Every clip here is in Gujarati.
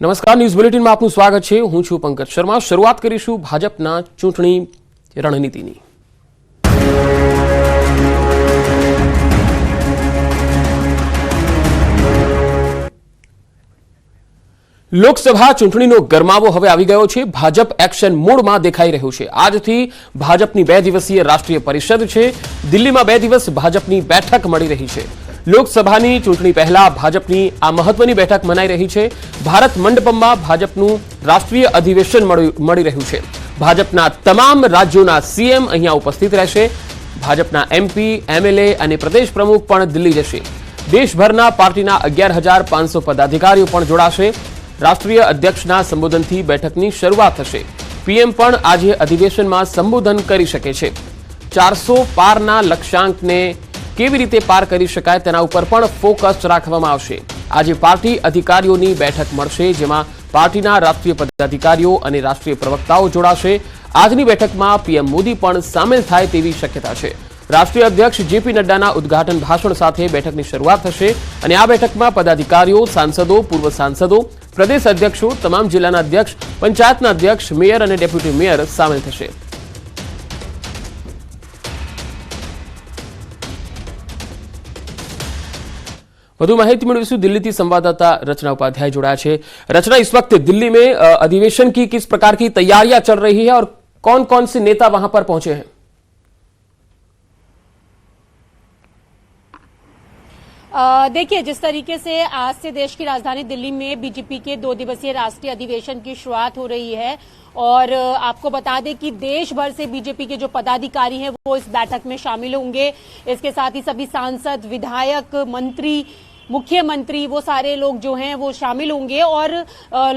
નમસ્કાર, ન્યૂઝ બુલેટિનમાં આપનું સ્વાગત છે. હું છું પંકજ શર્મા. શરૂઆત કરીશું ભાજપના ચૂંટણી રણનીતિની. લોકસભા ચૂંટણીનો ગરમાવો હવે આવી ગયો છે. ભાજપ એક્શન મોડમાં દેખાઈ રહ્યું છે. આજથી ભાજપની 2 દિવસીય રાષ્ટ્રીય પરિષદ છે. દિલ્હીમાં 2 દિવસ ભાજપની બેઠક મળી રહી છે. લોકસભાની ચૂંટણી પહેલા ભાજપની આ મહત્વની બેઠક મનાઈ રહી છે. ભારત મંડપમમાં ભાજપનું રાષ્ટ્રીય અધિવેશન મળી રહ્યું છે. ભાજપના તમામ રાજ્યોના સીએમ અહીંયા ઉપસ્થિત રહેશે. ભાજપના એમપી, એમએલએ અને પ્રદેશ પ્રમુખ પણ દિલ્હી જશે. દેશભરના પાર્ટીના 11,500 પદાધિકારીઓ પણ જોડાશે. રાષ્ટ્રીય અધ્યક્ષના સંબોધનથી બેઠકની શરૂઆત થશે. પીએમ પણ આજે અધિવેશનમાં સંબોધન કરી શકે છે. 400 પારના લક્ષ્યાંકને કેવી રીતે પાર કરી શકાય તેના ઉપર પણ ફોકસ રાખવામાં આવશે. આજે પાર્ટી અધિકારીઓની બેઠક મળશે, જેમાં પાર્ટીના રાષ્ટ્રીય પદાધિકારીઓ અને રાષ્ટ્રીય પ્રવક્તાઓ જોડાશે. આજની બેઠકમાં પીએમ મોદી પણ સામેલ થાય તેવી શક્યતા છે. રાષ્ટ્રીય અધ્યક્ષ જેપી નડ્ડાના ઉદ્ઘાટન ભાષણ સાથે બેઠકની શરૂઆત થશે અને આ બેઠકમાં પદાધિકારીઓ, સાંસદો, પૂર્વ સાંસદો, પ્રદેશ અધ્યક્ષો, તમામ જિલ્લાના અધ્યક્ષ, પંચાયતના અધ્યક્ષ, મેયર અને ડેપ્યુટી મેયર સામેલ થશે. વધુ माहिती मेळवीશું. दिल्ली થી संवाददाता रचना उपाध्याय जोड़ाया है. रचना, इस वक्त दिल्ली में अधिवेशन की किस प्रकार की तैयारियां चल रही है और कौन कौन से नेता वहां पर पहुंचे हैं? देखिए, जिस तरीके से आज से देश की राजधानी दिल्ली में बीजेपी के 2 दिवसीय राष्ट्रीय अधिवेशन की शुरुआत हो रही है और आपको बता दें कि देश भर से बीजेपी के जो पदाधिकारी हैं वो इस बैठक में शामिल होंगे. इसके साथ ही सभी सांसद, विधायक, मंत्री, मुख्यमंत्री, वो सारे लोग जो हैं वो शामिल होंगे और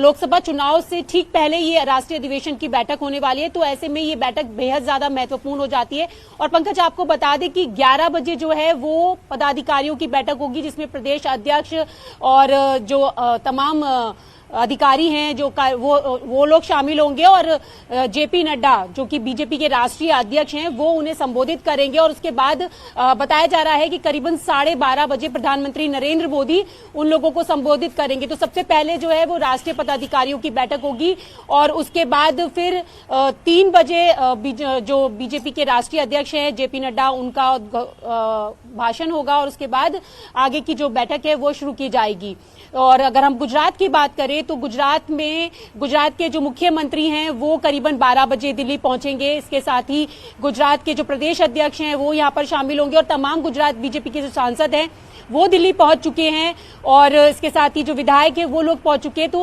लोकसभा चुनाव से ठीक पहले ये राष्ट्रीय अधिवेशन की बैठक होने वाली है. तो ऐसे में ये बैठक बेहद ज्यादा महत्वपूर्ण हो जाती है. और पंकज, आपको बता दें कि 11 बजे जो है वो पदाधिकारियों की बैठक होगी, जिसमें प्रदेश अध्यक्ष और जो तमाम अधिकारी हैं जो वो लोग शामिल होंगे और जेपी नड्डा जो कि बीजेपी के राष्ट्रीय अध्यक्ष हैं वो उन्हें संबोधित करेंगे. और उसके बाद बताया जा रहा है कि करीबन 12:30 बजे प्रधानमंत्री नरेंद्र मोदी उन लोगों को संबोधित करेंगे. तो सबसे पहले जो है वो राष्ट्रीय पदाधिकारियों की बैठक होगी और उसके बाद फिर 3 बजे जो बीजेपी के राष्ट्रीय अध्यक्ष हैं जेपी नड्डा, उनका भाषण होगा और उसके बाद आगे की जो बैठक है वो शुरू की जाएगी. और अगर हम गुजरात की बात करें तो गुजरात के जो मुख्यमंत्री हैं वो करीबन 12 बजे दिल्ली पहुंचेंगे. इसके साथ ही गुजरात के जो प्रदेश अध्यक्ष हैं वो यहां पर शामिल होंगे और तमाम गुजरात बीजेपी के जो सांसद हैं वो दिल्ली पहुंच चुके हैं और इसके साथ ही जो विधायक है वो लोग पहुंच चुके हैं. तो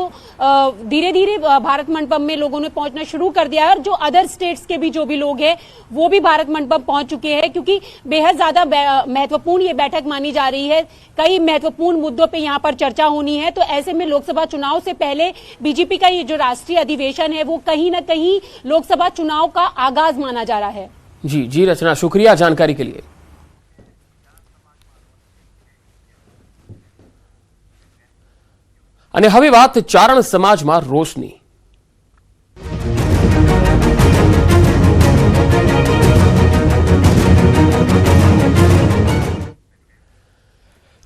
धीरे धीरे भारत मंडपम में लोगों ने पहुंचना शुरू कर दिया है और जो अदर स्टेट्स के भी जो भी लोग हैं वो भी भारत मंडपम पहुंच चुके हैं, क्योंकि बेहद ज्यादा महत्वपूर्ण ये बैठक मानी जा रही है. कई महत्वपूर्ण मुद्दों पर यहाँ पर चर्चा होनी है. तो ऐसे में लोकसभा चुनाव से पहले बीजेपी का ये जो राष्ट्रीय अधिवेशन है वो कहीं ना कहीं लोकसभा चुनाव का आगाज माना जा रहा है. जी रचना, शुक्रिया जानकारी के लिए. અને હવે વાત ચારણ સમાજમાં રોષની.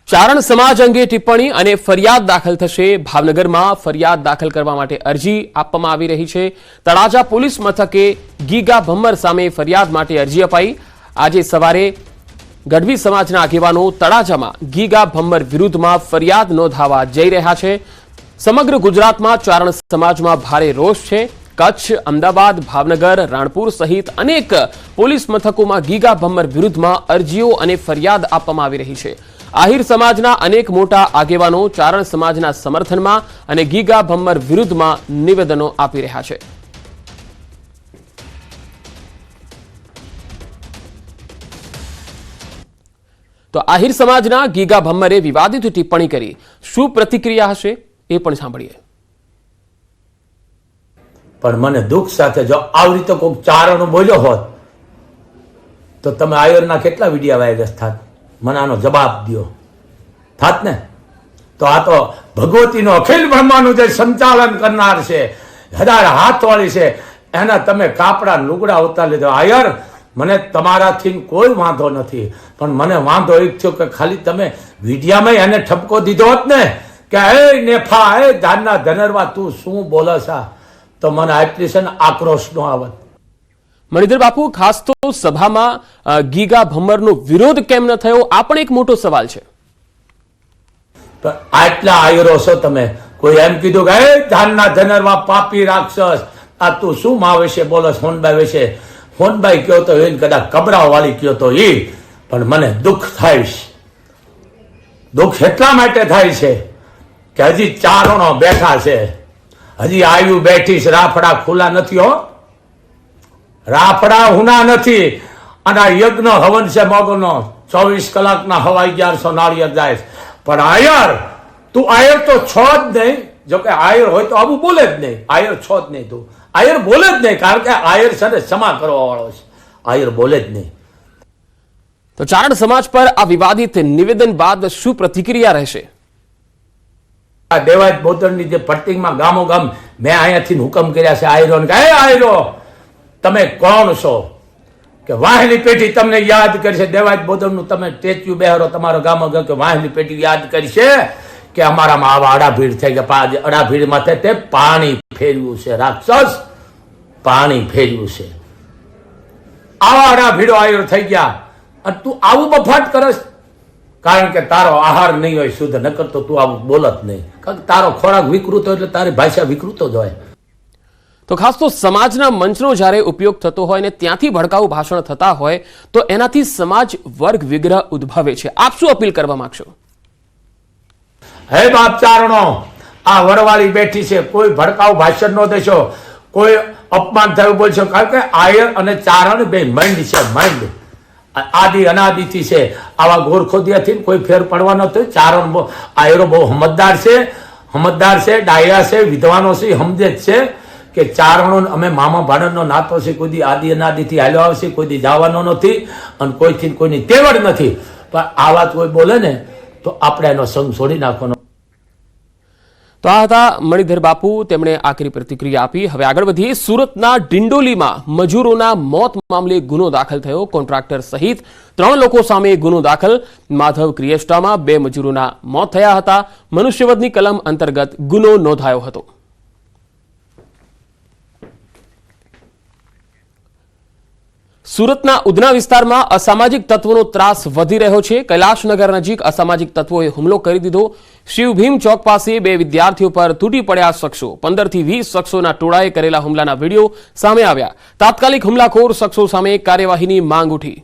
ચારણ સમાજ અંગે ટિપ્પણી અને ફરિયાદ દાખલ થશે. ભાવનગરમાં ફરિયાદ દાખલ કરવા માટે અરજી આપવામાં આવી રહી છે. તળાજા પોલીસ મથકે ગીગા ભમ્મર સામે ફરિયાદ માટે અરજી અપાઈ. આજે સવારે ગઢવી સમાજના આગેવાનો તળાજામાં ગીગા ભમ્મર વિરુદ્ધમાં ફરિયાદ નોંધાવવા જઈ રહ્યા છે. સમગ્ર ગુજરાતમાં ચારણ સમાજમાં ભારે રોષ છે. કચ્છ, અમદાવાદ, ભાવનગર, રાણપુર સહિત અનેક પોલીસ મથકોમાં ગીગા ભમ્મર વિરુદ્ધમાં અરજીઓ અને ફરિયાદ આપવામાં આવી રહી છે. આહિર સમાજના અનેક મોટા આગેવાનો ચારણ સમાજના સમર્થનમાં અને ગીગા ભમ્મર વિરુદ્ધમાં નિવેદનો આપી રહ્યા છે. તો આહિર સમાજના ગીગા ભમ્મરે વિવાદિત ટિપ્પણી કરી. શું પ્રતિક્રિયા હશે એ પણ સાંભળીએ. પણ મને દુઃખ સાથે જો આવી રીતે કોઈ ચારણ બોલ્યો હોત તો તમે આયરના કેટલા વિડિયા વાયરસ થાત, મને આનો જવાબ દો થાત ને. તો આ તો ભગવતીનો અખિલ બ્રહ્માંડનું જે સંચાલન કરનાર છે, 1000 હાથવાળી છે, એના તમે કાપડા લુગડા ઉતાર લીધો. આયર, મને તમારાથી કોઈ વાંધો નથી, પણ મને વાંધો એ થયો કે ખાલી તમે વિડિયામાં એને ઠપકો દીધો હોત ને કે હે નેફા હે ધાનના ધનરવા તું શું બોલે છે, તો મને આટલી છે ને આક્રોશ નો આવત. મણિધર બાપુ, ખાસ તો સભામાં ગીગા ભમ્મરનો વિરોધ કેમ ન થયો, આ પણ એક મોટો સવાલ છે. પણ આટલા આયરો છો તમે, કોઈ એમ કીધું કે હે ધાનના ધનરવા પાપી રાક્ષસ, આ તું શું મા વિશે બોલો, હોનબાઈ વિશે? હોનબાઈ કયો તો એને કદાચ કબરાવ વાળી કયો તો એ, પણ મને દુઃખ થાય છે. દુઃખ એટલા માટે થાય છે કે હજી ચારણો બેઠા છે, હજી આયુ બેઠી છે, રાફડા ખુલ્લા નથી હો, રાફડા હુના નથી. અને આ યજ્ઞ હવન છે મોગલનો, 24 કલાકના હવા 1100 નાળિયેર જાય છે. પણ આયર, તું આયર તો છો જ નહીં. જો કે આયર હોય તો આવું બોલે જ નહીં, આયર છો જ નહીં, તું આયર બોલે જ નહીં, કારણ કે આયર છે ને ક્ષમા કરવા વાળો છે, આયર બોલે જ નહીં. તો ચારણ સમાજ પર આ વિવાદિત નિવેદન બાદ શું પ્રતિક્રિયા રહેશે? આ દેવાયત બોધણની જે પટ્ટીમાં ગામો ગામ મેં અહીંયાથી હુકમ કર્યા છે આયરો ને, હે આયરો તમે કોણ છો કે વાહની પેઢી તમને યાદ કરશે. દેવાયત બોધણનું તમે સ્ટેચ્યુ બેહારો તમારો ગામો ગામ, કે વાહની પેઢી યાદ કરશે કે અમારામાં આવા અડાભીડ થઈ ગયા. અડાભીડ માથે તે પાણી ફેરવ્યું છે, રાક્ષસ પાણી ફેરવ્યું છે. આવા અડાભીડો આયરો થઈ ગયા અને તું આવું બફાટ કરસ, કારણ કે તારો આહાર નહીં હોય શુદ્ધ, નકર તો તું આવું બોલત નહીં, કારણ કે તારો ખોરાક વિકૃત હોય એટલે તારી ભાષા વિકૃત જ હોય. તો ખાસ તો સમાજના મંચનો જ્યારે ઉપયોગ થતો હોય ને ત્યાંથી ભડકાઉ ભાષણ થતા હોય તો એનાથી સમાજ વર્ગ વિગ્રહ ઉદ્ભવે છે. આપ શું અપીલ કરવા માંગશો? હે બાપ ચારણો, આ વડવાળી બેઠી છે, કોઈ ભડકાઉ ભાષણ ન દેશો, કોઈ અપમાન થયું બોલશો, કારણ કે આયર અને ચારણ બે મંડ છે, મંડ આદિ અનાદિથી છે. આવા ગોરખોદિયાથી કોઈ ફેર પડવા નતો. ચારણ આયરો બહુ સમજદાર છે, ડાયા છે, વિદ્વાનો છે, સમજે જ છે કે ચારણો અમે મામા ભાણનો નાતો છે, કોઈ દી આદિ અનાદિથી હાલ્યો આવશે, કોઈ દી જવાનો નથી અને કોઈથી કોઈની તેવડ નથી. પણ આ વાત કોઈ બોલે ને તો આપણે એનો સંગ છોડી નાખવાનો. તો આ હતા મણિધર બાપુ, તેમણે આખરી પ્રતિક્રિયા આપી. હવે આગળ વધીએ. સુરતના ડિંડોલીમાં મજૂરોના મોત મામલે ગુનો દાખલ થયો. કોન્ટ્રાક્ટર સહિત 3 લોકો સામે ગુનો દાખલ. માધવ ક્રિએસ્ટામાં 2 મજૂરોના મોત થયા હતા. મનુષ્યવધની કલમ અંતર્ગત ગુનો નોંધાયો હતો. સુરતના ઉધના વિસ્તારમાં અસામાજિક તત્વોનો ત્રાસ વધી રહ્યો છે. કૈલાશનગર નજીક અસામાજિક તત્વોએ હુમલો કરી દીધો. શિવભીમ ચોક પાસે 2 વિદ્યાર્થીઓ પર તૂટી પડ્યા શખ્સો. 15 થી 20 શખ્સોના ટોળાએ કરેલા હુમલાના વિડીયો સામે આવ્યા. તાત્કાલિક હુમલાખોર શખ્સો સામે કાર્યવાહીની માંગ ઉઠી.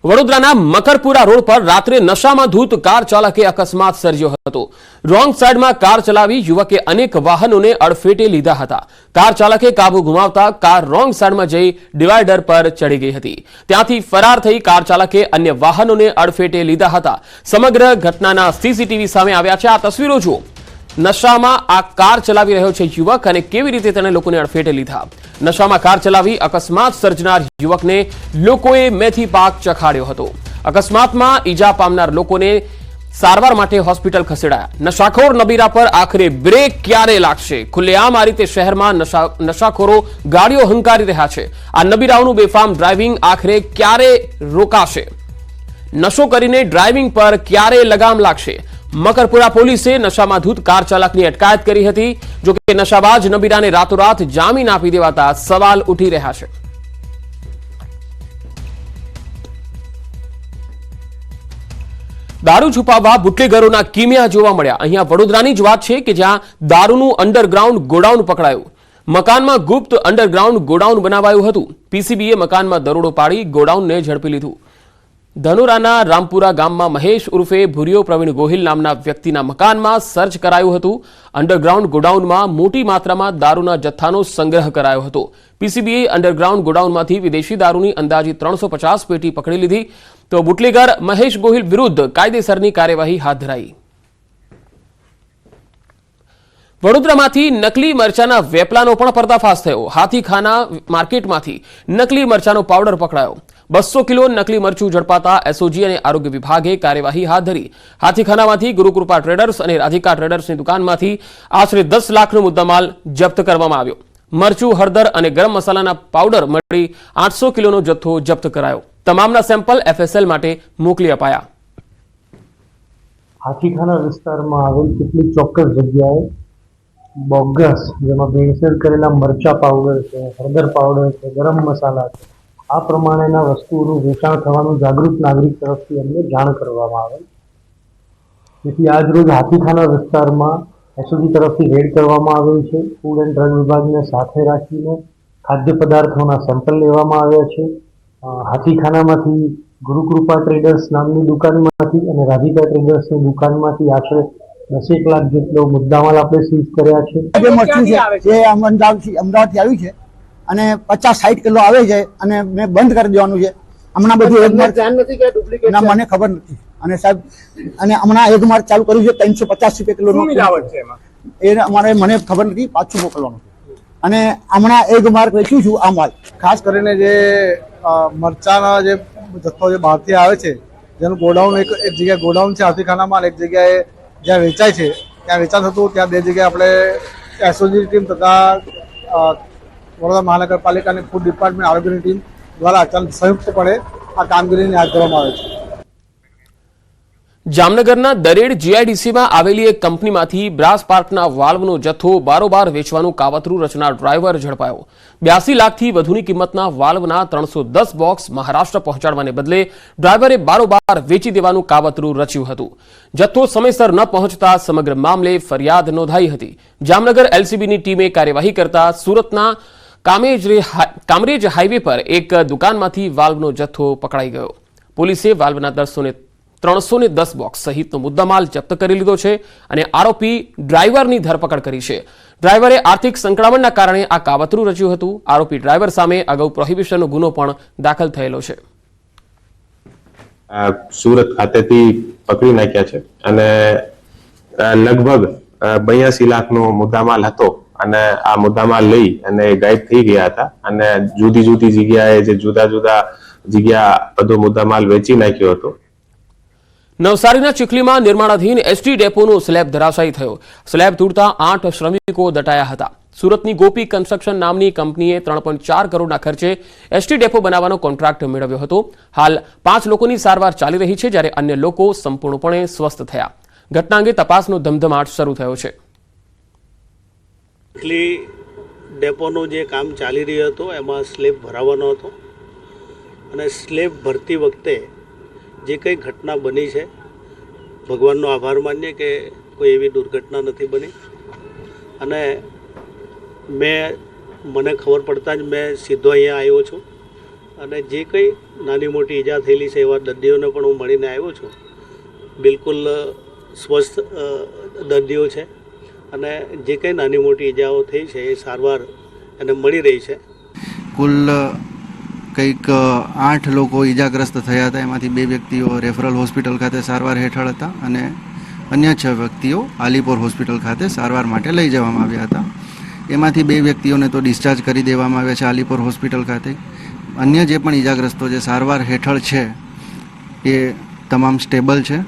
વડોદરાના મકરપુરા રોડ પર રાત્રે નશામાં ધૂત કાર ચાલકે અકસ્માત સર્જ્યો હતો. રોંગ સાઈડમાં કાર ચલાવી યુવકે અનેક વાહનોને અડફેટે લીધા હતા. કાર ચાલકે કાબુ ગુમાવતા કાર રોંગ સાઈડમાં જઈ ડિવાઈડર પર ચડી ગઈ હતી. ત્યાંથી ફરાર થઈ કાર ચાલકે અન્ય વાહનોને અડફેટે લીધા હતા. સમગ્ર ઘટનાના સીસીટીવી સામે આવ્યા છે. આ તસવીરો જુઓ. નશામાં આ કાર ચલાવી રહ્યો છે યુવક અને કેવી રીતે તેણે લોકોને અડફેટે લીધા. નશામાં કાર ચલાવી અકસ્માત સર્જનાર યુવકને લોકોએ મેથી પાક ચખાડ્યો હતો. અકસ્માતમાં ઈજા પામનાર લોકોને સારવાર માટે હોસ્પિટલ ખસેડાયા. નશાખોર નબીરા પર આખરે બ્રેક ક્યારે લાગશે? ખુલ્લેઆમ આ રીતે શહેરમાં નશાખોરો ગાડીઓ હંકારી રહ્યા છે. આ નબીરાઓનું બેફામ ડ્રાઇવિંગ આખરે ક્યારે રોકાશે? નશો કરીને ડ્રાઇવિંગ પર ક્યારે લગામ લાગશે? મકરપુરા પોલીસે નશામાં ધૂત કાર ચાલકની અટકાયત કરી હતી. જો કે નશાબાજ નબીરાને રાતોરાત જામીન આપી દેવાતા સવાલ ઉઠી રહ્યા છે. દારૂ છુપાવવા બુટલેગરોના કિમિયા જોવા મળ્યા. અહીંયા વડોદરાની જ વાત છે કે જ્યાં દારૂનું અંડરગ્રાઉન્ડ ગોડાઉન પકડાયું. મકાનમાં ગુપ્ત અંડરગ્રાઉન્ડ ગોડાઉન બનાવાયું હતું. પીસીબીએ મકાનમાં દરોડો પાડી ગોડાઉનને ઝડપી લીધું. ધનોરાના રામપુરા ગામમાં મહેશ ઉર્ફે ભુરિયો પ્રવીણ ગોહિલ નામના વ્યક્તિના મકાનમાં સર્ચ કરાયું હતું. અંડરગ્રાઉન્ડ ગોડાઉનમાં મોટી માત્રામાં દારૂના જથ્થાનો સંગ્રહ કરાયો હતો. પીસીબીએ અંડરગ્રાઉન્ડ ગોડાઉનમાંથી વિદેશી દારૂની અંદાજે 350 પેટી પકડી લીધી. તો બુટલેગર મહેશ ગોહિલ વિરુદ્ધ કાયદેસરની કાર્યવાહી હાથ ધરાઈ. વડોદરામાંથી નકલી મરચાના વેપલાનો પણ પર્દાફાશ થયો. હાથીખાના માર્કેટમાંથી નકલી મરચાનો પાવડર પકડાયો. 200 કિલો નકલી મરચું ઝડપાતા એસઓજી અને આરોગ્ય વિભાગે કાર્યવાહી હાથ ધરી. હાથીખાનામાંથી ગુરુકૃપા ટ્રેડર્સ અને રાધિકા ટ્રેડર્સની દુકાનમાંથી આશરે 10 લાખનો મુદ્દામાલ જપ્ત કરવામાં આવ્યો. મરચું, હળદર અને ગરમ મસાલાના પાવડર મળી 800 કિલોનો જથ્થો જપ્ત કરાયો. તમામના સેમ્પલ FSL માટે મોકલી અપાયા. હાથીખાના વિસ્તારમાં આવેલ કેટલીક ચોક્કસ જગ્યાએ બોગસ, જેમાં ભેળસેળ કરેલા મરચા પાવડર છે, હળદર પાવડર છે, ગરમ મસાલા છે, આ પ્રમાણેના વસ્તુઓનું વેચાણ થવાનું જાગૃત નાગરિક તરફથી અમને જાણ કરવામાં આવેલ. તેથી આજ રોજ હાથીખાના વિસ્તારમાં SOG તરફથી રેડ કરવામાં આવેલ છે. ફૂડ એન્ડ ડ્રગ વિભાગને સાથે રાખીને ખાદ્ય પદાર્થોના સેમ્પલ લેવામાં આવ્યા છે. હાથીખાનામાંથી ગુરુકૃપા ટ્રેડર્સ નામની દુકાનમાંથી અને રાધિકા ટ્રેડર્સની દુકાનમાંથી આશરે 10 લાખ જેટલો મુદ્દામાલ આપણે સીઝ કર્યા છે. જે મરચું છે એ અમદાવાદથી આવ્યું છે અને 50-60 કિલો આવે છે અને મેં બંધ કરી દેવાનું છે. હમણાં બધું ના મને ખબર નથી અને સાહેબ અને હમણાં એક માર્ચ ચાલુ કર્યું છે 350 રૂપિયા કિલો એ અમારે મને ખબર નથી, પાછું મોકલવાનું અને હમણાં એક માર્ક વેચ્યું છું આ માલ. ખાસ કરીને જે મરચાના જે જથ્થો જે બહારથી આવે છે જેનું ગોડાઉન એક જગ્યાએ ગોડાઉન છે હાથીખાનામાં, એક જગ્યાએ જ્યાં વેચાય છે ત્યાં વેચાણ થતું, ત્યાં 2 જગ્યાએ આપણે SOG ટીમ તથા વડોદરા મહાનગરપાલિકાની ફૂડ ડિપાર્ટમેન્ટ આરોગ્યની ટીમ દ્વારા સંયુક્તપણે આ કામગીરીને હાથ ધરવામાં આવે છે. જામનગરના દરેડ GIDCમાં આવેલી એક કંપનીમાંથી બ્રાસ પાર્કના વાલ્વનો જથ્થો બારોબાર વેચવાનું કાવતરું રચનાર ડ્રાઈવર ઝડપાયો. 82 લાખથી વધુની કિંમતના વાલ્વના 310 બોક્સ મહારાષ્ટ્ર પહોંચાડવાને બદલે ડ્રાઈવરે બારોબાર વેચી દેવાનું કાવતરું રચ્યું હતું. જથ્થો સમયસર ન પહોંચતા સમગ્ર મામલે ફરિયાદ નોંધાઈ હતી. જામનગર LCBની ટીમે કાર્યવાહી કરતા સુરતના કામરેજ હાઈવે પર એક દુકાનમાંથી વાલ્વનો જથ્થો પકડાઈ ગયો. પોલીસે વાલ્વના 310 બોક્સ સહિતનો મુદ્દામાલ જપ્ત કરી લીધો છે અને આરોપી ડ્રાઈવરની ધરપકડ કરી છે. ડ્રાઈવરે આર્થિક સંકળામણના કારણે આ કાવતરું રચ્યું હતું. આરોપી ડ્રાઈવર સામે અગાઉ પ્રોહિબિશનનો ગુનો પણ દાખલ થયેલો છે. સુરત ખાતેથી પકડી નાખ્યા છે અને લગભગ 82 લાખનો મુદ્દામાલ હતો અને આ મુદ્દામાલ લઈ અને ગાયબ થઈ ગયા હતા અને જુદી જુદી જગ્યાએ જે જુદા જગ્યા બધો મુદ્દામાલ વેચી નાખ્યો હતો. નવસારીના ચીખલીમાં નિર્માણાધીન ST ડેપોનો સ્લેબ ધરાશાયી થયો. સ્લેબ તૂટતા 8 શ્રમિકો દટાયા હતા. સુરતની ગોપી કન્સ્ટ્રક્શન નામની કંપનીએ 3.4 કરોડના ખર્ચે ST ડેપો બનાવવાનો કોન્ટ્રાક્ટ મેળવ્યો હતો. હાલ 5 લોકોની સારવાર ચાલી રહી છે, જ્યારે અન્ય લોકો સંપૂર્ણપણે સ્વસ્થ થયા. ઘટના અંગે તપાસનો ધમધમાટ શરૂ થયો છે. ડેપોનું જે કામ ચાલી રહ્યું હતું એમાં સ્લેબ ભરાવાનો હતો અને સ્લેબ ભરતી વખતે જે કંઈ ઘટના બની છે, ભગવાનનો આભાર માનીએ કે કોઈ એવી દુર્ઘટના નથી બની અને મને ખબર પડતા જ મેં સીધો અહીંયા આવ્યો છું અને જે કંઈ નાની મોટી ઈજા થયેલી છે એવા દર્દીઓને પણ હું મળીને આવ્યો છું. બિલકુલ સ્વસ્થ દર્દીઓ છે અને જે કંઈ નાની મોટી ઈજાઓ થઈ છે એ સારવાર એને મળી રહી છે. કુલ કંઈક 8 લોકો ઈજાગ્રસ્ત થયા હતા. એમાંથી 2 વ્યક્તિઓ રેફરલ હોસ્પિટલ ખાતે સારવાર હેઠળ હતા અને અન્ય 6 વ્યક્તિઓ આલીપોર હોસ્પિટલ ખાતે સારવાર માટે લઈ જવામાં આવ્યા હતા. એમાંથી 2 વ્યક્તિઓને તો ડિસ્ચાર્જ કરી દેવામાં આવ્યા છે આલીપોર હોસ્પિટલ ખાતે. અન્ય જે પણ ઈજાગ્રસ્તો જે સારવાર હેઠળ છે એ તમામ સ્ટેબલ છે.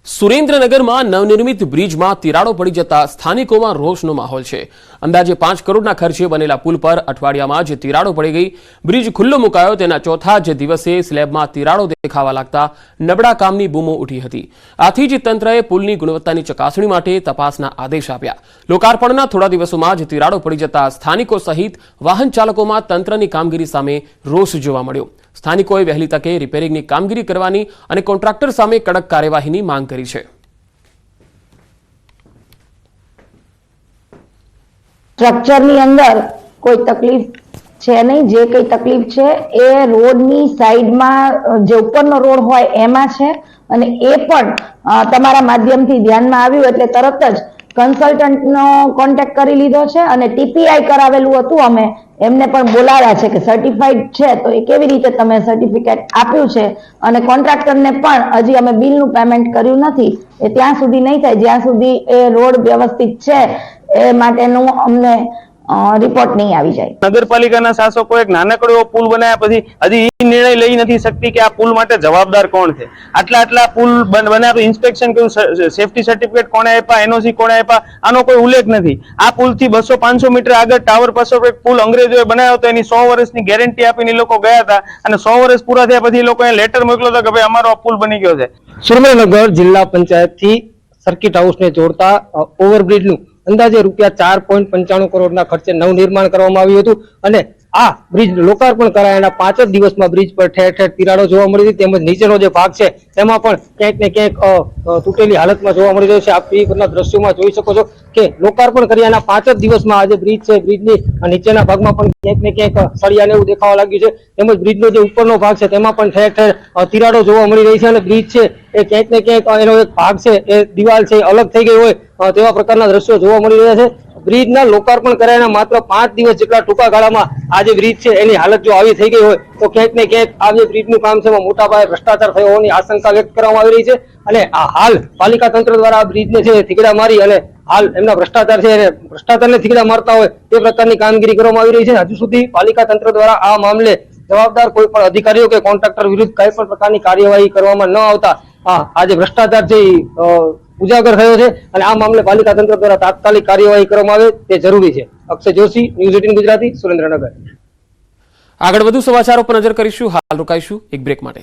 સુરેન્દ્રનગરમાં નવનિર્મિત બ્રિજમાં તિરાડો પડી જતા સ્થાનિકોમાં રોષનો માહોલ છે. અંદાજે 5 કરોડના ખર્ચે બનેલા પુલ પર અઠવાડિયામાં જ તિરાડો પડી ગઈ. બ્રિજ ખુલ્લો મુકાયો તેના ચોથા જ દિવસે સ્લેબમાં તિરાડો દેખાવા લાગતા નબળા કામની બૂમો ઉઠી હતી. આથી જ તંત્રએ પુલની ગુણવત્તાની ચકાસણી માટે તપાસના આદેશ આપ્યા. લોકાર્પણના થોડા દિવસોમાં જ તિરાડો પડી જતા સ્થાનિકો સહિત વાહન ચાલકોમાં તંત્રની કામગીરી સામે રોષ જોવા મળ્યો. સ્થાનિકોએ વહેલી તકે રિપેરિંગની કામગીરી કરવાની અને કોન્ટ્રાક્ટર સામે કડક કાર્યવાહીની માંગ કરી છે. સ્ટ્રક્ચરની અંદર કોઈ તકલીફ છે નહીં. જે કઈ તકલીફ છે એ રોડની સાઈડમાં જે ઉપરનો રોડ હોય એમાં છે અને એ પણ તમારા માધ્યમથી ધ્યાનમાં આવ્યું એટલે તરત જ કન્સલ્ટન્ટનો કોન્ટેક્ટ કરી લીધો છે અને TPI કરાવેલું હતું. અમે એમને પણ બોલાવ્યા છે કે સર્ટિફાઈડ છે તો એ કેવી રીતે તમે સર્ટિફિકેટ આપ્યું છે અને કોન્ટ્રાક્ટરને પણ હજી અમે બિલનું પેમેન્ટ કર્યું નથી. એ ત્યાં સુધી નહીં થાય જ્યાં સુધી એ રોડ વ્યવસ્થિત છે એ માટેનું અમને રિપોર્ટ નહીં આવી જાય. નગરપાલિકાના શાસકો એક નાનકડો એવો પુલ બનાવ્યા પછી હજી એ નિર્ણય લઈ નથી શકતી કે આ પુલ માટે જવાબદાર કોણ છે. આટલા પુલ બનાવ્યા તો ઇન્સ્પેક્શન કર્યું, સેફટી સર્ટિફિકેટ કોણે આપ્યા, એનઓસી કોણે આપ્યા, આનો કોઈ ઉલ્લેખ નથી. આ પુલ થી 200-500 મીટર આગળ ટાવર પાસે એક પુલ અંગ્રેજોએ બનાવ્યો હતો, એની 100 વર્ષની ગેરંટી આપીને લોકો ગયા હતા અને 100 વર્ષ પૂરા થયા પછી લોકોએ લેટર મોકલ્યો હતો કે ભાઈ અમારો પુલ બની ગયો છે. સુરેન્દ્રનગર જિલ્લા પંચાયત થી સર્કિટ હાઉસને જોડતા ઓવરબ્રિજનું અંદાજે રૂપિયા 4.95 કરોડના ખર્ચે નવનિર્માણ કરવામાં આવ્યું હતું અને આ બ્રિજ લોકાર્પણ કરાયાના 5 જ દિવસમાં બ્રિજ પર ઠેર ઠેર તિરાડો જોવા મળી હતી, તેમજ નીચેનો જે ભાગ છે તેમાં પણ ક્યાંક ને ક્યાંક તૂટેલી હાલતમાં જોવા મળી રહ્યો છે. આપ પરના દ્રશ્યોમાં જોઈ શકો છો કે લોકાર્પણ કર્યાના 5 જ દિવસમાં આ જે બ્રિજ છે, બ્રિજની નીચેના ભાગમાં પણ ક્યાંક ને ક્યાંક સળિયાને એવું દેખાવા લાગ્યું છે, તેમજ બ્રિજનો જે ઉપરનો ભાગ છે તેમાં પણ ઠેર ઠેર તિરાડો જોવા મળી રહી છે અને બ્રિજ છે એ ક્યાંક ને ક્યાંક એનો એક ભાગ છે એ દિવાલ છે અલગ થઈ ગઈ હોય તેવા પ્રકારના દ્રશ્યો જોવા મળી રહ્યા છે. બ્રિજના લોકાર્પણ કરાયાના માત્ર 5 દિવસ જેટલા ટૂંકા ગાળામાં આ જે બ્રિજ છે એની હાલત જો આવી થઈ ગઈ હોય તો ક્યાંક ને ક્યાંક આ જે બ્રિજનું કામ છે એમાં મોટા પાયે ભ્રષ્ટાચાર થયો હોવાની આશંકા વ્યક્ત કરવામાં આવી રહી છે અને આ હાલ પાલિકા તંત્ર દ્વારા આ બ્રિજને છે થીગડા મારી અને હાલ એમના ભ્રષ્ટાચાર છે એને ભ્રષ્ટાચારને થીગડા મારતા હોય તે પ્રકારની કામગીરી કરવામાં આવી રહી છે. હજુ સુધી પાલિકા તંત્ર દ્વારા આ મામલે જવાબદાર કોઈ પણ અધિકારીઓ કે કોન્ટ્રાક્ટર વિરુદ્ધ કઈ પણ પ્રકારની કાર્યવાહી કરવામાં ન આવતા આ જે ભ્રષ્ટાચાર છે ઉજાગર થયો છે અને આ મામલે પાલિકા તંત્ર દ્વારા તાત્કાલિક કાર્યવાહી કરવામાં આવે તે જરૂરી છે. અક્ષય જોશી, ન્યૂઝ 18 ગુજરાતી, સુરેન્દ્રનગર. આગળ વધુ સમાચારો પર નજર કરીશું. હાલ રોકાઈશું એક બ્રેક માટે.